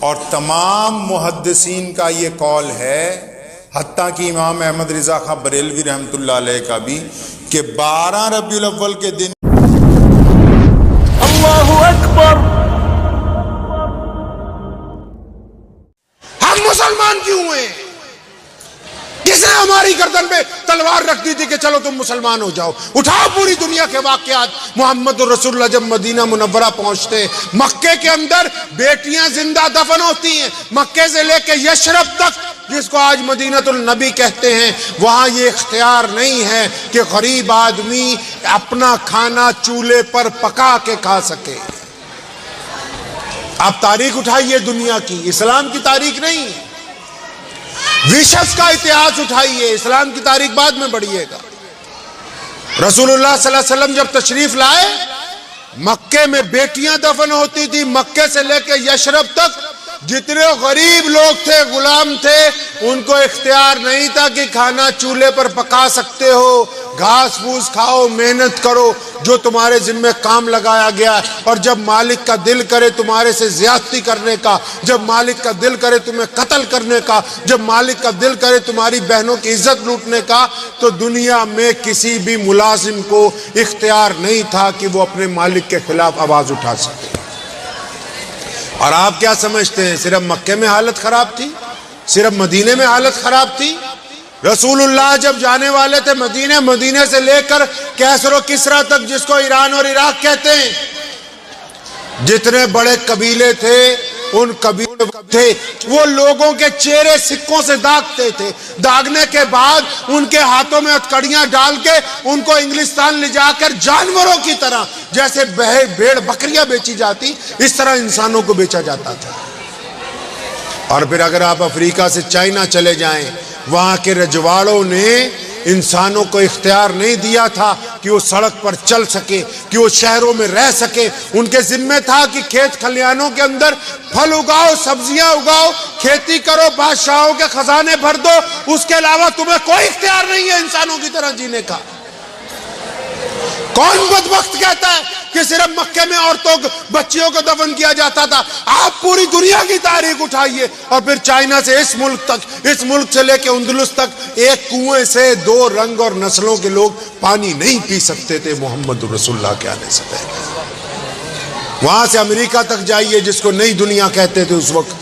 اور تمام محدثین کا یہ قول ہے، حتیٰ کہ امام احمد رضا خان بریلوی رحمۃ اللہ علیہ کا بھی، کہ 12 ربیع الاول کے دن اللہ اکبر۔ ہم مسلمان کیوں ہوئے؟ کس نے ہماری گردن پہ تلوار رکھ دی تھی کہ چلو تم مسلمان ہو جاؤ؟ اٹھاؤ پوری دنیا کے واقعات۔ محمد رسول اللہ جب مدینہ منورہ پہنچتے، مکے کے اندر بیٹیاں زندہ دفن ہوتی ہیں، مکے سے لے کے یشرب تک، جس کو آج مدینۃ النبی کہتے ہیں، وہاں یہ اختیار نہیں ہے کہ غریب آدمی اپنا کھانا چولہے پر پکا کے کھا سکے۔ آپ تاریخ اٹھائیے دنیا کی، اسلام کی تاریخ نہیں، وشس کا اتہاس اٹھائیے، اسلام کی تاریخ بعد میں بڑھیے گا۔ رسول اللہ صلی اللہ علیہ وسلم جب تشریف لائے، مکے میں بیٹیاں دفن ہوتی تھی، مکے سے لے کے یشرب تک جتنے غریب لوگ تھے، غلام تھے، ان کو اختیار نہیں تھا کہ کھانا چولہے پر پکا سکتے ہو، گھاس پھوس کھاؤ، محنت کرو، جو تمہارے ذمہ کام لگایا گیا۔ اور جب مالک کا دل کرے تمہارے سے زیادتی کرنے کا، جب مالک کا دل کرے تمہیں قتل کرنے کا، جب مالک کا دل کرے تمہاری بہنوں کی عزت لوٹنے کا، تو دنیا میں کسی بھی ملازم کو اختیار نہیں تھا کہ وہ اپنے مالک کے خلاف آواز اٹھا سکے۔ اور آپ کیا سمجھتے ہیں صرف مکے میں حالت خراب تھی؟ صرف مدینے میں حالت خراب تھی؟ رسول اللہ جب جانے والے تھے مدینے سے لے کر کیسر و کسرا تک، جس کو ایران اور عراق کہتے ہیں، جتنے بڑے قبیلے تھے، ان قبیلے تھے، وہ لوگوں کے چہرے سکوں سے داغتے تھے، داغنے کے بعد ان کے ہاتھوں میں ہتھکڑیاں ڈال کے ان کو انگلستان لے جا کر جانوروں کی طرح، جیسے بھیڑ بکریاں بیچی جاتی، اس طرح انسانوں کو بیچا جاتا تھا۔ اور پھر اگر آپ افریقہ سے چائنا چلے جائیں، وہاں کے رجواڑوں نے انسانوں کو اختیار نہیں دیا تھا کہ وہ سڑک پر چل سکے، کہ وہ شہروں میں رہ سکے۔ ان کے ذمہ تھا کہ کھیت کھلیانوں کے اندر پھل اگاؤ، سبزیاں اگاؤ، کھیتی کرو، بادشاہوں کے خزانے بھر دو، اس کے علاوہ تمہیں کوئی اختیار نہیں ہے انسانوں کی طرح جینے کا۔ کون بدبخت کہتا ہے کہ صرف مکے میں عورتوں بچیوں کو دفن کیا جاتا تھا؟ آپ پوری دنیا کی تاریخ اٹھائیے، اور پھر چائنا سے اس ملک سے لے کے اندلس تک ایک کنویں سے 2 رنگ اور نسلوں کے لوگ پانی نہیں پی سکتے تھے محمد رسول اللہ کے آنے سے پہلے۔ وہاں سے امریکہ تک جائیے، جس کو نئی دنیا کہتے تھے اس وقت،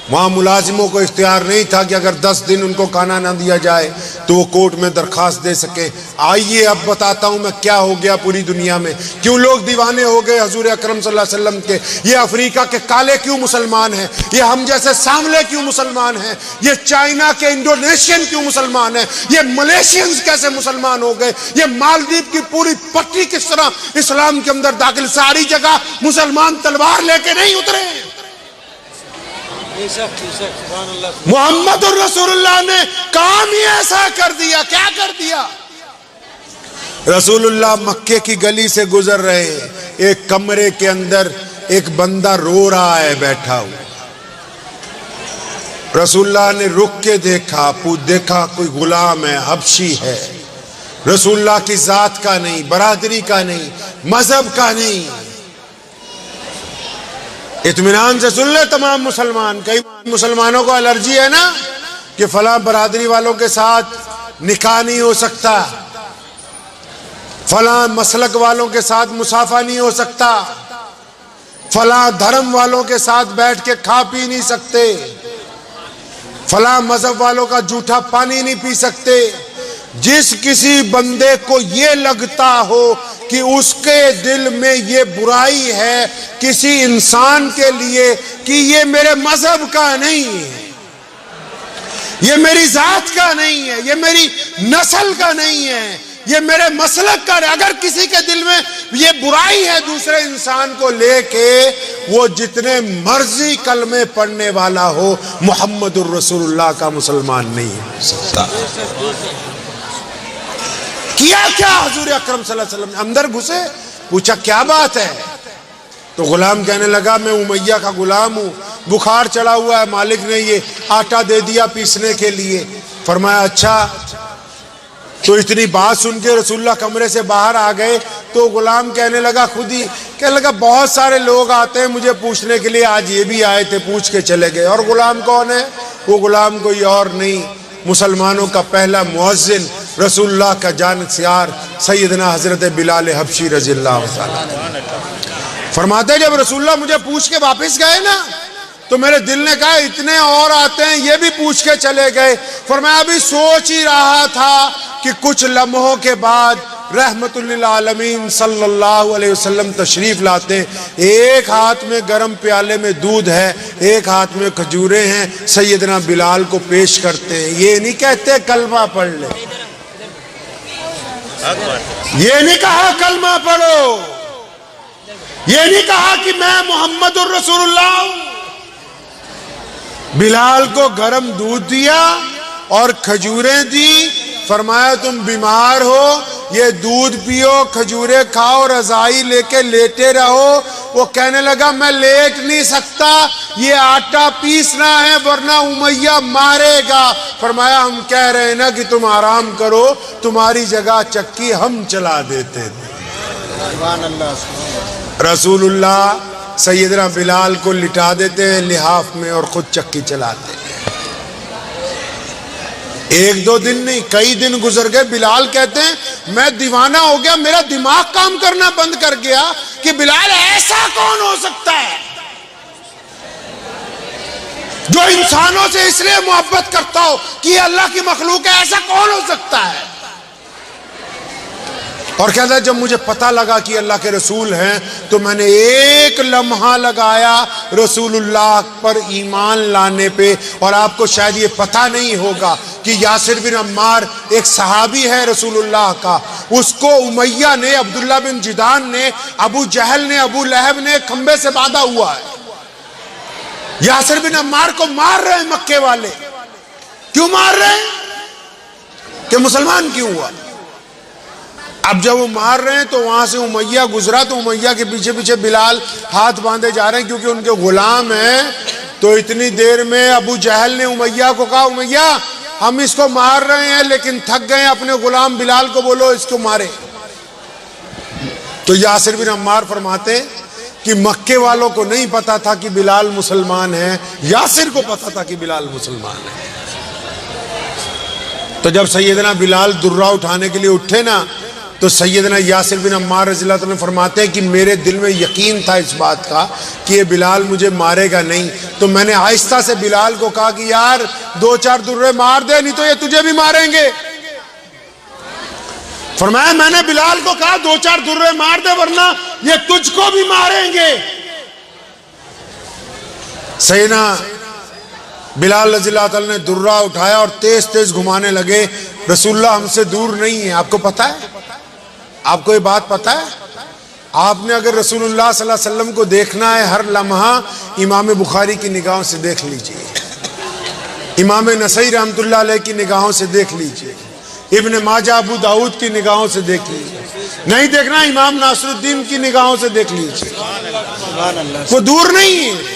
وہاں ملازموں کو اختیار نہیں تھا کہ اگر 10 دن ان کو کھانا نہ دیا جائے تو وہ کورٹ میں درخواست دے سکے۔ آئیے اب بتاتا ہوں میں کیا ہو گیا پوری دنیا میں، کیوں لوگ دیوانے ہو گئے حضور اکرم صلی اللہ علیہ وسلم کے۔ یہ افریقہ کے کالے کیوں مسلمان ہیں، یہ ہم جیسے سانولے کیوں مسلمان ہیں، یہ چائنا کے انڈونیشین کیوں مسلمان ہیں، یہ ملیشینز کیسے مسلمان ہو گئے، یہ مالدیپ کی پوری پٹی کس طرح اسلام کے اندر داخل۔ ساری جگہ مسلمان تلوار لے کے نہیں اترے، محمد الرسول اللہ نے کام ہی ایسا کر دیا۔ کیا کر دیا؟ رسول اللہ مکے کی گلی سے گزر رہے، ایک کمرے کے اندر ایک بندہ رو رہا ہے بیٹھا ہوا۔ رسول اللہ نے رک کے دیکھا کوئی غلام ہے، حبشی ہے، رسول اللہ کی ذات کا نہیں، برادری کا نہیں، مذہب کا نہیں۔ اطمینان سے سن لے تمام مسلمان، کئی مسلمانوں کو الرجی ہے نا کہ فلاں برادری والوں کے ساتھ نکاح نہیں ہو سکتا، فلاں مسلک والوں کے ساتھ مصافحہ نہیں ہو سکتا، فلاں دھرم والوں کے ساتھ بیٹھ کے کھا پی نہیں سکتے، فلاں مذہب والوں کا جھوٹا پانی نہیں پی سکتے۔ جس کسی بندے کو یہ لگتا ہو کہ اس کے دل میں یہ برائی ہے کسی انسان کے لیے کہ یہ میرے مذہب کا نہیں ہے، یہ میری ذات کا نہیں ہے، یہ میری نسل کا نہیں ہے، یہ میرے مسلک کا نہیں، اگر کسی کے دل میں یہ برائی ہے دوسرے انسان کو لے کے، وہ جتنے مرضی کلمے پڑھنے والا ہو، محمد الرسول اللہ کا مسلمان نہیں ہو سکتا۔ کیا حضور اکرم صلی اللہ علیہ وسلم اندر گھسے، پوچھا کیا بات ہے؟ تو غلام کہنے لگا میں امیہ کا غلام ہوں، بخار چڑھا ہوا ہے، مالک نے یہ آٹا دے دیا پیسنے کے لیے۔ فرمایا اچھا تو اتنی بات سن کے رسول اللہ کمرے سے باہر آ گئے تو غلام کہنے لگا خود ہی کہنے لگا بہت سارے لوگ آتے ہیں مجھے پوچھنے کے لیے، آج یہ بھی آئے تھے، پوچھ کے چلے گئے۔ اور غلام کون ہے؟ وہ غلام کوئی اور نہیں، مسلمانوں کا پہلا مؤذن، رسول اللہ کا جانشینار سیدنا حضرت بلال حبشی رضی اللہ عنہ۔ فرماتے ہیں جب رسول اللہ مجھے پوچھ کے واپس گئے نا تو میرے دل نے کہا اتنے اور آتے ہیں، یہ بھی پوچھ کے چلے گئے۔ فرمایا ابھی سوچ ہی رہا تھا کہ کچھ لمحوں کے بعد رحمت للعالمین صلی اللہ علیہ وسلم تشریف لاتے ہیں، ایک ہاتھ میں گرم پیالے میں دودھ ہے، ایک ہاتھ میں کھجوریں ہیں، سیدنا بلال کو پیش کرتے ہیں۔ یہ نہیں کہتے کلمہ پڑھ لے، یہ نہیں کہا کلمہ پڑھو، یہ نہیں کہا کہ میں محمد الرسول اللہ ہوں۔ بلال کو گرم دودھ دیا اور کھجوریں دی، فرمایا تم بیمار ہو، یہ دودھ پیو، کھجوریں کھاؤ، رضائی لے کے لیٹے رہو۔ وہ کہنے لگا میں لیٹ نہیں سکتا، یہ آٹا پیسنا ہے ورنہ امیہ مارے گا۔ فرمایا ہم کہہ رہے ہیں نا کہ تم آرام کرو، تمہاری جگہ چکی ہم چلا دیتے تھے۔ سبحان اللہ۔ رسول اللہ سیدنا بلال کو لٹا دیتے ہیں لحاف میں اور خود چکی چلاتے ہیں۔ ایک دو دن نہیں، کئی دن گزر گئے۔ بلال کہتے ہیں میں دیوانہ ہو گیا، میرا دماغ کام کرنا بند کر گیا کہ بلال ایسا کون ہو سکتا ہے جو انسانوں سے اس لیے محبت کرتا ہو کہ یہ اللہ کی مخلوق ہے، ایسا کون ہو سکتا ہے؟ اور کہتا ہے جب مجھے پتہ لگا کہ اللہ کے رسول ہیں تو میں نے ایک لمحہ لگایا رسول اللہ پر ایمان لانے پہ۔ اور آپ کو شاید یہ پتہ نہیں ہوگا کہ یاسر بن عمار ایک صحابی ہے رسول اللہ کا، اس کو امیہ نے، عبداللہ بن جدان نے، ابو جہل نے، ابو لہب نے کھمبے سے باندھا ہوا ہے۔ یاسر بن عمار کو مار رہے ہیں مکے والے۔ کیوں مار رہے ہیں؟ کہ مسلمان کیوں ہوا؟ اب جب وہ مار رہے ہیں تو وہاں سے امیہ گزرا تو امیہ کے پیچھے پیچھے بلال ہاتھ باندھے جا رہے ہیں کیونکہ ان کے غلام ہیں۔ تو اتنی دیر میں ابو جہل نے امیہ کو کہا امیہ ہم اس کو مار رہے ہیں لیکن تھک گئے، اپنے غلام بلال کو بولو اس کو مارے۔ تو یاسر بن عمار فرماتے کہ مکے والوں کو نہیں پتا تھا کہ بلال مسلمان ہے، یاسر کو پتا تھا کہ بلال مسلمان ہے۔ تو جب سیدنا بلال درہ اٹھانے کے لیے اٹھے نا تو سیدنا یاسر بن عمار رضی اللہ عنہ فرماتے ہیں کہ میرے دل میں یقین تھا اس بات کا کہ یہ بلال مجھے مارے گا نہیں، تو میں نے آہستہ سے بلال کو کہا کہ یار دو چار درے مار دے نہیں تو یہ تجھے بھی ماریں گے۔ فرمایا میں نے بلال کو کہا دو چار درے مار دے ورنہ یہ تجھ کو بھی ماریں گے۔ سیدنا بلال رضی اللہ عنہ نے درہ اٹھایا اور تیز تیز گھمانے لگے۔ رسول اللہ ہم سے دور نہیں ہے، آپ کو پتہ ہے؟ آپ کو یہ بات پتہ ہے؟ آپ نے اگر رسول اللہ صلی اللہ علیہ وسلم کو دیکھنا ہے ہر لمحہ امام بخاری کی نگاہوں سے دیکھ لیجئے، امام نسائی رحمۃ اللہ علیہ کی نگاہوں سے دیکھ لیجئے، ابن ماجہ ابو داؤد کی نگاہوں سے دیکھ لیجئے، نہیں دیکھنا امام ناصر الدین کی نگاہوں سے دیکھ لیجئے، وہ دور نہیں ہے۔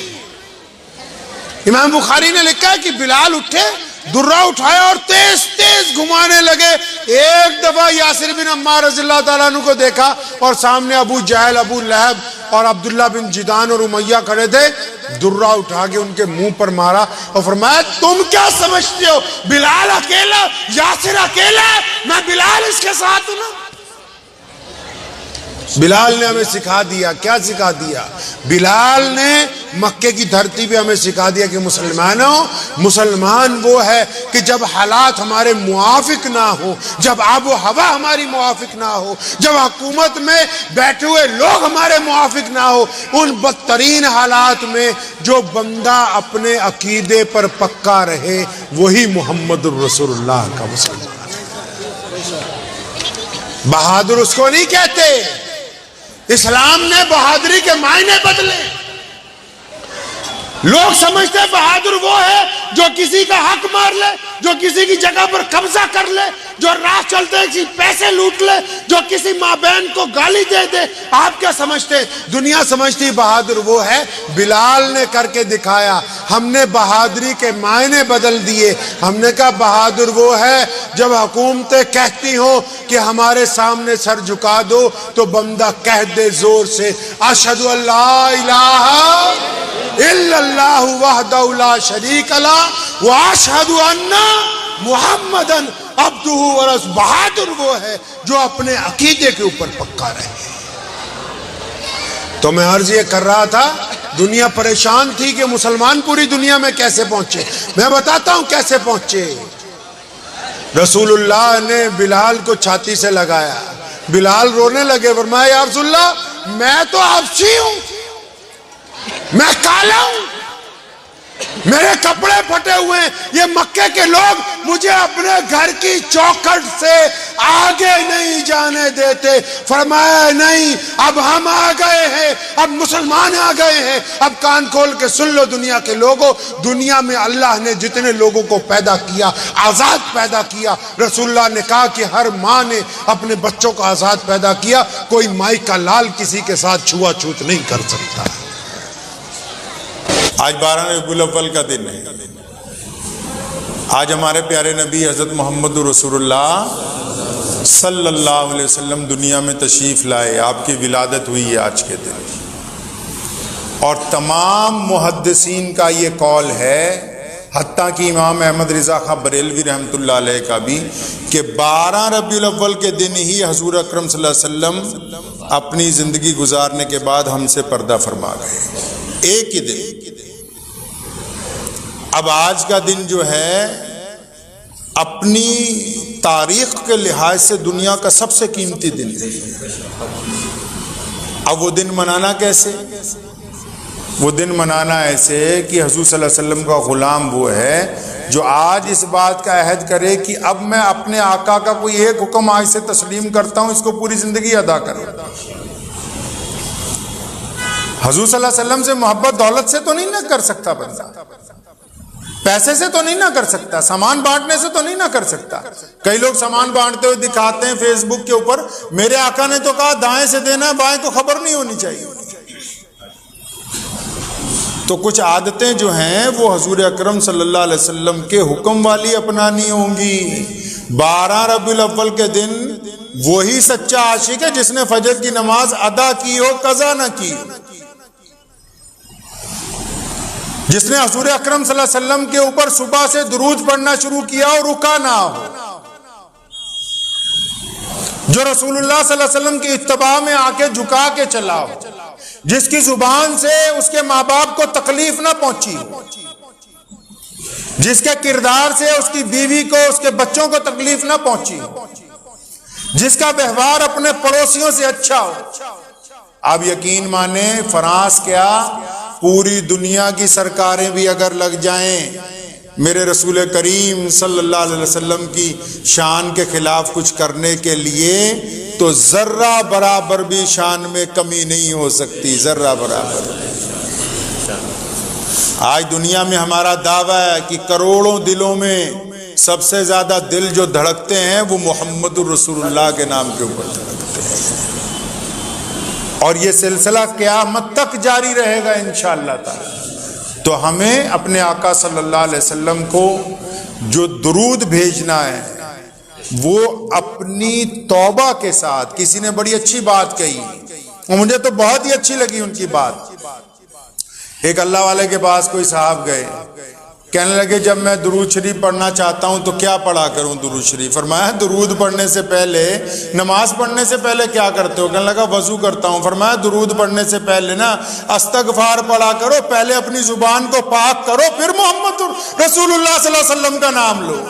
امام بخاری نے لکھا ہے کہ بلال اٹھے، درہ اٹھایا اور تیز تیز گھمانے لگے۔ ایک دفعہ یاسر بن عمار رضی اللہ تعالیٰ عنہ کو دیکھا اور سامنے ابو جہل، ابو لہب اور عبداللہ بن جدان اور امیہ کھڑے تھے، درہ اٹھا کے ان کے منہ پر مارا اور فرمایا تم کیا سمجھتے ہو بلال اکیلا، یاسر اکیلا، میں بلال اس کے ساتھ ہوں نا۔ بلال نے ہمیں سکھا دیا، کیا سکھا دیا؟ بلال نے مکے کی دھرتی پہ ہمیں سکھا دیا کہ مسلمانوں، مسلمان وہ ہے کہ جب حالات ہمارے موافق نہ ہو، جب آب و ہوا ہماری موافق نہ ہو، جب حکومت میں بیٹھے ہوئے لوگ ہمارے موافق نہ ہو، ان بدترین حالات میں جو بندہ اپنے عقیدے پر پکا رہے وہی محمد الرسول اللہ کا مسلمان ہے۔ بہادر اس کو نہیں کہتے، اسلام نے بہادری کے معنی بدلے۔ لوگ سمجھتے ہیں بہادر وہ ہے جو کسی کا حق مار لے، جو کسی کی جگہ پر قبضہ کر لے، جو راہ چلتے کسی پیسے لوٹ لے، جو کسی ماں بہن کو گالی دے دے، آپ کیا سمجھتے؟ دنیا سمجھتی بہادر وہ ہے، بلال نے کر کے دکھایا، ہم نے بہادری کے معنی بدل دیے، ہم نے کہا بہادر وہ ہے جب حکومتیں کہتی ہوں کہ ہمارے سامنے سر جھکا دو تو بندہ کہہ دے زور سے اشہد ان لا الہ الا اللہ وحدہ لا شریک لہ واشہد ان محمدن عبدہ ورسولہ۔ بہادر وہ ہے جو اپنے عقیدے کے اوپر پکا رہے۔ تو میں عرض یہ کر رہا تھا، دنیا پریشان تھی کہ مسلمان پوری دنیا میں کیسے پہنچے، میں بتاتا ہوں کیسے پہنچے۔ رسول اللہ نے بلال کو چھاتی سے لگایا، بلال رونے لگے، فرمایا یا رسول اللہ میں تو حبشی ہوں، میں کالا ہوں، میرے کپڑے پھٹے ہوئے ہیں، یہ مکے کے لوگ مجھے اپنے گھر کی چوکھٹ سے آگے نہیں جانے دیتے۔ فرمایا نہیں، اب ہم آ گئے ہیں، اب مسلمان آ گئے ہیں، اب کان کھول کے سن لو دنیا کے لوگوں، دنیا میں اللہ نے جتنے لوگوں کو پیدا کیا، آزاد پیدا کیا، رسول اللہ نے کہا کہ ہر ماں نے اپنے بچوں کو آزاد پیدا کیا، کوئی مائی کا لال کسی کے ساتھ چھوا چھوت نہیں کر سکتا۔ آج 12 ربیع الاول کا دن ہے، آج ہمارے پیارے نبی حضرت محمد رسول اللہ صلی اللہ علیہ وسلم دنیا میں تشریف لائے، آپ کی ولادت ہوئی ہے آج کے دن۔ اور تمام محدثین کا یہ قول ہے، حتیٰ کہ امام احمد رضا خاں بریلوی رحمۃ اللہ علیہ کا بھی، کہ 12 ربیع الاول کے دن ہی حضور اکرم صلی اللہ علیہ وسلم اپنی زندگی گزارنے کے بعد ہم سے پردہ فرما گئے، ایک ہی دن۔ اب آج کا دن جو ہے اپنی تاریخ کے لحاظ سے دنیا کا سب سے قیمتی دن ہے۔ اب وہ دن منانا کیسے؟ وہ دن منانا ایسے کہ حضور صلی اللہ علیہ وسلم کا غلام وہ ہے جو آج اس بات کا عہد کرے کہ اب میں اپنے آقا کا کوئی ایک حکم آج سے تسلیم کرتا ہوں، اس کو پوری زندگی ادا کروں۔ حضور صلی اللہ علیہ وسلم سے محبت دولت سے تو نہیں نہ کر سکتا بندہ، پیسے سے تو نہیں نہ کر سکتا، سامان بانٹنے سے تو نہیں نہ کر سکتا۔ کئی لوگ سامان بانٹتے ہوئے دکھاتے ہیں فیس بک کے اوپر، میرے آقا نے تو کہا دائیں سے دینا ہے، بائیں کو خبر نہیں ہونی چاہیے۔ تو کچھ عادتیں جو ہیں وہ حضور اکرم صلی اللہ علیہ وسلم کے حکم والی اپنانی ہوں گی۔ 12 ربیع الاول کے دن وہی سچا عاشق ہے جس نے فجر کی نماز ادا کی ہو، قضا نہ کی، جس نے حضور اکرم صلی اللہ علیہ وسلم کے اوپر صبح سے درود پڑھنا شروع کیا اور رکا نہ ہو، جو رسول اللہ صلی اللہ علیہ وسلم کی اتباع میں آ کے جھکا کے چلا ہو، جس کی زبان سے اس کے ماں باپ کو تکلیف نہ پہنچی ہو، جس کے کردار سے اس کی بیوی کو، اس کے بچوں کو تکلیف نہ پہنچی ہو، جس کا ویوہار اپنے پڑوسیوں سے اچھا ہو۔ آپ یقین مانیں، فرانس کیا پوری دنیا کی سرکاریں بھی اگر لگ جائیں میرے رسول کریم صلی اللہ علیہ وسلم کی شان کے خلاف کچھ کرنے کے لیے، تو ذرہ برابر بھی شان میں کمی نہیں ہو سکتی، ذرہ برابر۔ آج دنیا میں ہمارا دعویٰ ہے کہ کروڑوں دلوں میں سب سے زیادہ دل جو دھڑکتے ہیں وہ محمد الرسول اللہ کے نام کے اوپر دھڑکتے ہیں، اور یہ سلسلہ قیامت تک جاری رہے گا انشاءاللہ تعالی۔ تو ہمیں اپنے آقا صلی اللہ علیہ وسلم کو جو درود بھیجنا ہے وہ اپنی توبہ کے ساتھ۔ کسی نے بڑی اچھی بات کہی اور مجھے تو بہت ہی اچھی لگی ان کی بات۔ ایک اللہ والے کے پاس کوئی صاحب گئے، کہنے لگے جب میں درود شریف پڑھنا چاہتا ہوں تو کیا پڑھا کروں درود شریف؟ فرمایا درود پڑھنے سے پہلے، نماز پڑھنے سے پہلے کیا کرتے ہو؟ کہنے لگا وضو کرتا ہوں۔ فرمایا درود پڑھنے سے پہلے نا استغفار پڑھا کرو، پہلے اپنی زبان کو پاک کرو، پھر محمد رسول اللہ صلی اللہ علیہ وسلم کا نام لو۔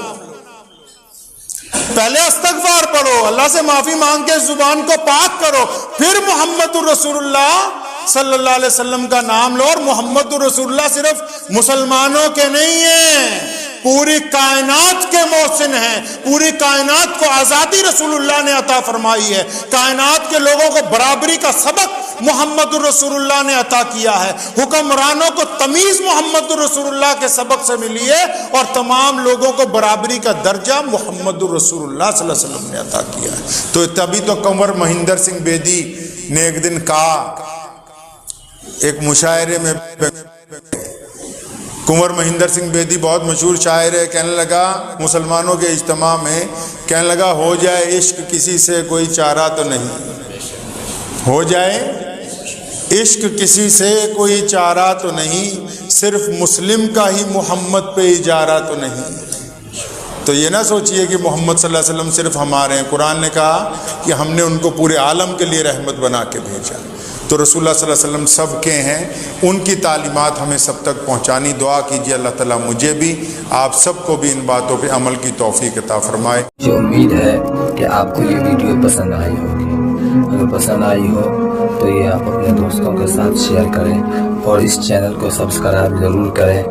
پہلے استغفار پڑھو، اللہ سے معافی مانگ کے زبان کو پاک کرو، پھر محمد رسول اللہ صلی اللہ علیہ وسلم کا نام لو۔ اور محمد رسول اللہ صرف مسلمانوں کے نہیں ہیں، پوری کائنات کے محسن ہیں، پوری کائنات کو آزادی رسول اللہ نے عطا فرمائی ہے، کائنات کے لوگوں کو برابری کا سبق محمد رسول نے عطا کیا ہے. حکمرانوں کو تمیز محمد رسول کے سبق سے ملی ہے اور تمام لوگوں کو برابری کا درجہ محمد رسول اللہ صلی اللہ علیہ وسلم نے عطا کیا ہے. تو تبھی تو کنور مہندر سنگھ بیدی نے ایک دن کہا ایک مشاعرے میں، کنور مہندر سنگھ بیدی بہت مشہور شاعر ہے، کہنے لگا مسلمانوں کے اجتماع میں، کہنے لگا ہو جائے عشق کسی سے کوئی چارہ تو نہیں، ہو جائے عشق کسی سے کوئی چارہ تو نہیں، صرف مسلم کا ہی محمد پہ اجارہ تو نہیں. تو یہ نہ سوچئے کہ محمد صلی اللہ علیہ وسلم صرف ہمارے ہیں. قرآن نے کہا کہ ہم نے ان کو پورے عالم کے لیے رحمت بنا کے بھیجا. تو رسول اللہ صلی اللہ علیہ وسلم سب کے ہیں، ان کی تعلیمات ہمیں سب تک پہنچانی. دعا کیجیے اللہ تعالیٰ مجھے بھی آپ سب کو بھی ان باتوں پہ عمل کی توفیق عطا فرمائے. مجھے امید ہے کہ آپ کو یہ ویڈیو پسند آئی ہوگی. اگر پسند آئی ہو تو یہ آپ اپنے دوستوں کے ساتھ شیئر کریں اور اس چینل کو سبسکرائب ضرور کریں.